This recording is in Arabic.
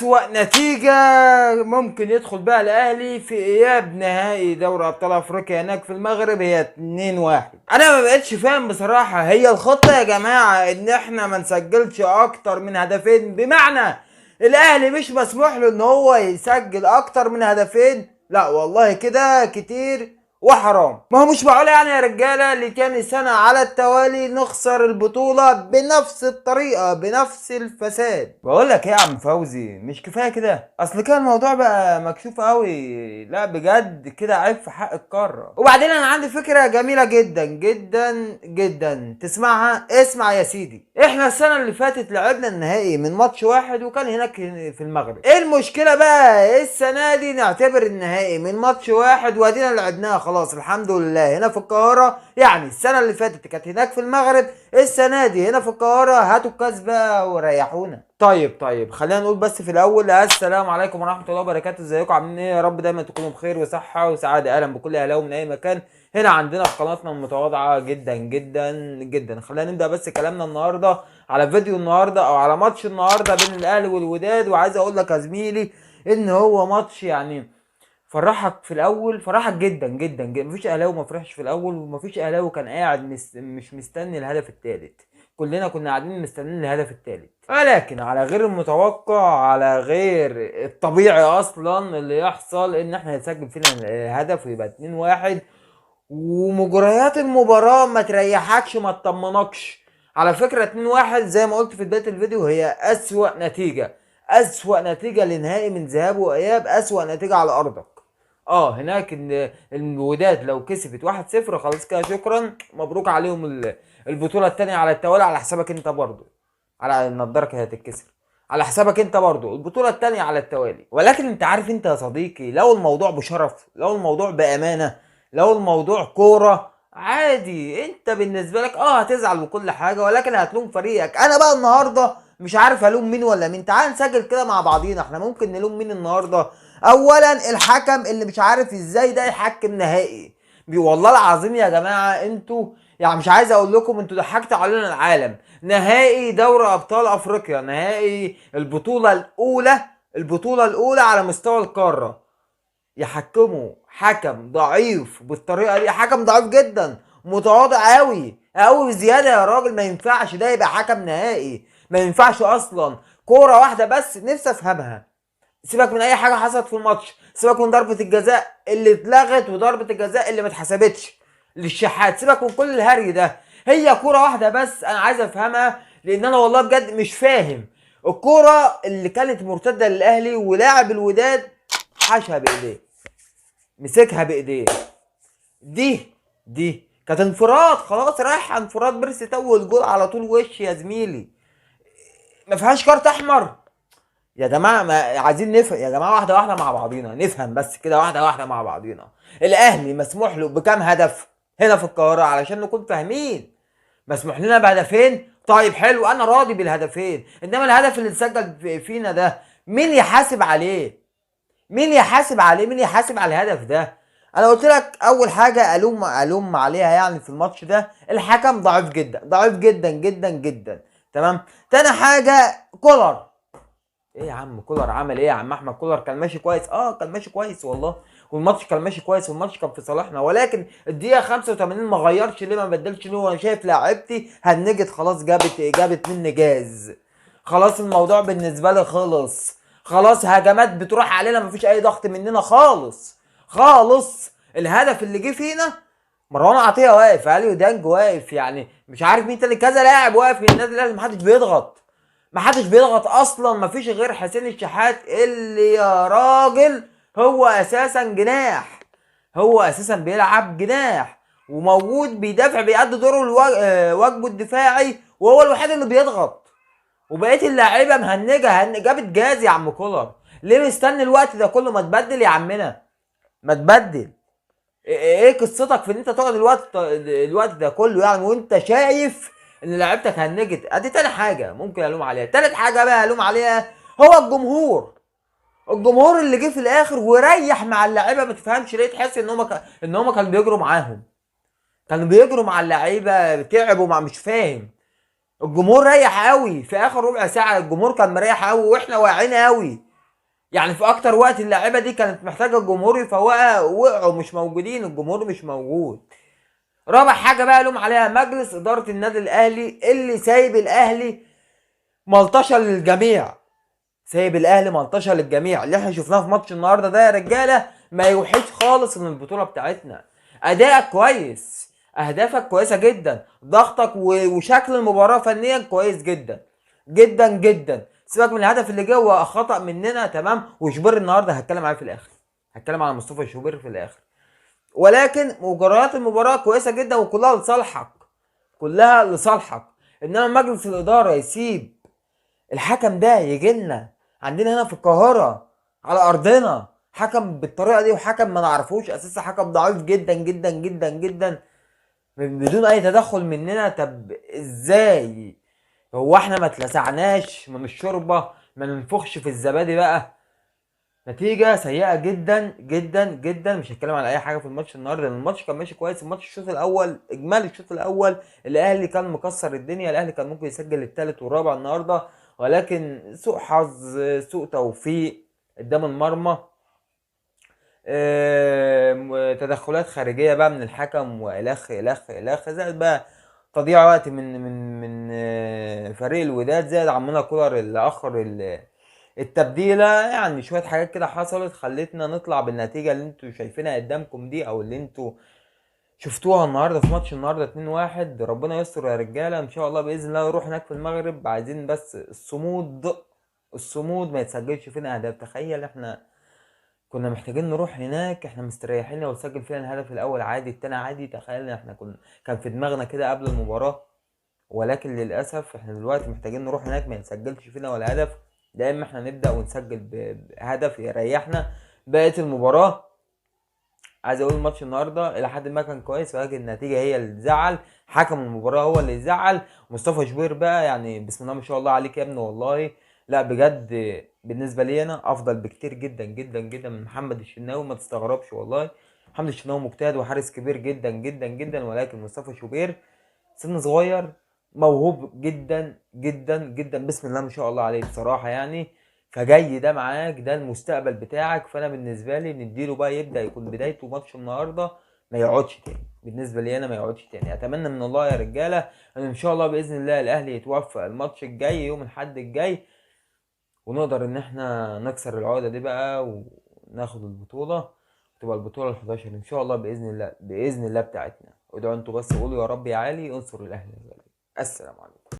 أسوأ نتيجة ممكن يدخل بها الأهلي في إياب نهائي دوري أبطال أفريقيا هناك في المغرب هي 2-1. أنا ما بقتش فاهم بصراحة، هي الخطة يا جماعة إن إحنا ما نسجلش أكتر من هدفين؟ بمعنى الأهلي مش مسموح له إن هو يسجل أكتر من هدفين؟ لا والله كده كتير وحرام. ما هو مش معقول يعني يا رجاله لتاني سنه على التوالي نخسر البطوله بنفس الطريقه بنفس الفساد. بقول لك ايه يا عم فوزي، مش كفايه كده؟ اصل كان الموضوع بقى مكشوف قوي، لا بجد كده عيب في حق القاره. وبعدين انا عندي فكره جميله جدا جدا جدا تسمعها. اسمع يا سيدي، احنا السنه اللي فاتت لعبنا النهائي من ماتش واحد وكان هناك في المغرب. ايه المشكله بقى السنه دي نعتبر النهائي من ماتش واحد وادينا لعبناها خلاص الحمد لله هنا في القاهره؟ يعني السنه اللي فاتت كانت هناك في المغرب، السنه دي هنا في القاهره. هاتوا الكاس بقى وريحونا. طيب خلينا نقول بس في الاول السلام عليكم ورحمه الله وبركاته. ازيكم عاملين ايه؟ يا رب دايما تكونوا بخير وصحه وسعاده. اهلا بكل اهلاوي من اي مكان هنا عندنا في قناتنا المتواضعه جدا جدا جدا. خلينا نبدا بس كلامنا النهارده على فيديو النهارده او على ماتش النهارده بين الاهلي والوداد. وعايز اقول لك يا زميلي ان هو ماتش يعني فرحك في الاول، فرحك جدا جدا جدا. مفيش اهلاوي ما فرحش في الاول، ومفيش اهلاوي كان قاعد مش مستني الهدف الثالث. كلنا كنا قاعدين مستنيين الهدف الثالث، ولكن على غير المتوقع، على غير الطبيعي اصلا اللي يحصل ان احنا يتسجل فينا هدف ويبقى 2-1. ومجريات المباراة ما تريحكش ما تطمنكش. على فكرة 2-1 زي ما قلت في بداية الفيديو هي أسوأ نتيجة لنهائي من ذهاب وإياب، أسوأ نتيجة على أرضك. هناك ان الوداد لو كسبت 1-0 خلاص كده شكرا مبروك عليهم البطولة التانية على التوالي على حسابك انت برضو. على النضارة كده هتتكسر على حسابك انت برضو البطولة التانية على التوالي. ولكن انت عارف انت يا صديقي، لو الموضوع بشرف، لو الموضوع بأمانة، لو الموضوع كورة عادي، انت بالنسبة لك هتزعل وكل حاجة ولكن هتلوم فريقك. انا بقى النهاردة مش عارف هلوم مين ولا مين. تعال نسجل كده مع بعضينا، احنا ممكن نلوم مين النهاردة؟ اولا الحكم اللي مش عارف ازاي ده يحكم نهائي. والله العظيم يا جماعة انتوا يعني مش عايز اقول لكم انتوا ضحكتوا علينا العالم. نهائي دوري ابطال افريقيا، نهائي البطولة الاولى على مستوى القارة، يحكموا حكم ضعيف بالطريقه دي؟ حكم ضعيف جدا، متواضع قوي قوي زياده يا راجل. ما ينفعش ده يبقى حكم نهائي، ما ينفعش اصلا. كوره واحده بس نفسي افهمها، سيبك من اي حاجه حصلت في الماتش، سيبك من ضربه الجزاء اللي اتلغت وضربه الجزاء اللي ما اتحسبتش للشحات، سيبك من كل الهري ده. هي كوره واحده بس انا عايز افهمها، لان انا والله بجد مش فاهم. الكوره اللي كانت مرتده للاهلي ولاعب الوداد حاشها بايديه، مسكها بايديه، دي كانت انفراد خلاص، رايح انفراد بيرسي اول جول على طول وش يا زميلي، ما فيهاش كارت احمر. يا جماعه ما عايزين نفهم يا جماعه، واحده واحده مع بعضينا نفهم بس كده، واحده واحده مع بعضينا. الاهلي مسموح له بكام هدف هنا في القاهره علشان نكون فاهمين؟ مسموح لنا بهدفين، طيب حلو انا راضي بالهدفين، انما الهدف اللي اتسجل فينا ده مين يحاسب عليه؟ مين يحاسب على الهدف ده؟ انا قلت لك اول حاجه الوم عليها يعني في الماتش ده الحكم ضعيف جدا ضعيف جدا جدا جدا. تمام. تاني حاجه كولر. ايه يا عم كولر عمل ايه يا عم احمد؟ كولر كان ماشي كويس، كان ماشي كويس والله، والماتش كان ماشي كويس والماتش كان في صالحنا، ولكن الدقيقه 85 ما غيرش ليه؟ ما بدلش ليه؟ وانا شايف لاعبتي هنجت خلاص، جابت مني جاز، خلاص الموضوع بالنسبه لي خلاص هجمات بتروح علينا، مفيش اي ضغط مننا خالص. الهدف اللي جه فينا مروان عطيه واقف، اليو دانج واقف، يعني مش عارف مين تاني، كذا لاعب واقف من النادي الاهلي، محدش بيضغط اصلا. مفيش غير حسين الشحات اللي يا راجل هو اساسا جناح، هو اساسا بيلعب جناح وموجود بيدافع، بيأدي دوره واجبه الدفاعي، وهو الوحيد اللي بيضغط، وبقيه اللاعيبه مهنجه جابت جاز. يا عم كولر ليه مستني الوقت ده كله؟ ما تبدل يا عمنا، ما تبدل. ايه قصتك في ان انت تقعد الوقت ده كله يعني وانت شايف ان لعيبتك هنجت؟ ادي تاني حاجه ممكن الوم عليها. تالت حاجه بقى الوم عليها هو الجمهور اللي جه في الاخر وريح مع اللعيبه. ما تفهمش ليه، تحس ان هم كانوا بيجروا معاهم، كانوا بيجروا مع اللعيبه، تعبوا مع، مش فاهم. الجمهور ريح قوي في اخر ربع ساعه، الجمهور كان مريح قوي واحنا واعيين قوي يعني في اكتر وقت اللعيبه دي كانت محتاجه الجمهور يفوقها، وقعوا مش موجودين، الجمهور مش موجود. رابع حاجه بقى لوم عليها مجلس اداره النادي الاهلي اللي سايب الاهلي ملطشه للجميع. سايب الاهلي ملطشه للجميع. اللي احنا شفناه في ماتش النهارده ده يا رجاله ما يوحيش خالص ان البطوله بتاعتنا. ادائك كويس، اهدافك كويسه جدا، ضغطك وشكل المباراه فنيا كويس جدا جدا جدا. سيبك من الهدف اللي جه، هو خطا مننا تمام. وشوبير النهارده هتكلم عليه في الاخر، هتكلم على مصطفى شوبير في الاخر. ولكن مجريات المباراه كويسه جدا وكلها لصالحك، كلها لصالحك. انما مجلس الاداره يسيب الحكم ده يجي لنا عندنا هنا في القاهره على ارضنا حكم بالطريقه دي، وحكم ما نعرفوش اساسا، حكم ضعيف جدا جدا جدا جدا بدون اي تدخل مننا. طب ازاي؟ هو احنا ما اتلسعناش من الشوربه؟ ما ننفخش في الزبادي بقى. نتيجه سيئه جدا جدا جدا. مش هتكلم على اي حاجه في الماتش النهارده لان الماتش كان ماشي كويس. الماتش الشوط الاول، اجمالي الشوط الاول الاهلي كان مكسر الدنيا، الاهلي كان ممكن يسجل الثالث والرابع النهارده، ولكن سوء حظ، سوء توفيق قدام المرمى، تدخلات خارجيه بقى من الحكم والخ الخ الخ، زائد بقى تضييع وقت من فريق الوداد، زائد عمنا كولر اللي اخر التبديله. يعني شويه حاجات كده حصلت خلتنا نطلع بالنتيجه اللي انتوا شايفينها قدامكم دي، او اللي انتوا شفتوها النهارده في ماتش النهارده 2-1. ربنا يستر يا رجاله ان شاء الله باذن الله نروح هناك في المغرب. عايزين بس الصمود، الصمود ما يتسجلش فينا اهداف. تخيل احنا كنا محتاجين نروح هناك احنا مستريحين لو سجل فينا الهدف الاول عادي التاني عادي. تخيل احنا كان في دماغنا كده قبل المباراه. ولكن للاسف احنا دلوقتي محتاجين نروح هناك ما يتسجلش فينا ولا هدف، لا اما احنا نبدا ونسجل بهدف يريحنا بقيه المباراه. عايز اقول الماتش النهارده الى حد ما كان كويس، ولكن النتيجه هي اللي تزعل، حكم المباراه هو اللي يزعل. مصطفى شوبير بقى يعني بسم الله ما شاء الله عليك يا ابني والله. لا بجد بالنسبه لي انا افضل بكتير جدا جدا جدا من محمد الشناوي، ما تستغربش والله. محمد الشناوي مجتهد وحارس كبير جدا جدا جدا، ولكن مصطفى شوبير سن صغير، موهوب جدا جدا جدا بسم الله ما شاء الله عليه بصراحه يعني. فجاي ده معاك، ده المستقبل بتاعك. فانا بالنسبه لي نديله بقى يبدا يكون بدايته ماتش النهارده ما يقعدش تاني. بالنسبه لي انا ما يقعدش تاني. اتمنى من الله يا رجاله ان شاء الله باذن الله الاهلي يتوفق الماتش الجاي يوم الاحد الجاي، ونقدر ان احنا نكسر العقده دي بقى وناخد البطوله، تبقى البطوله ال11 ان شاء الله باذن الله باذن الله بتاعتنا. ادعوا انتوا بس، قولوا يا رب يا علي انصر الاهلي. السلام عليكم.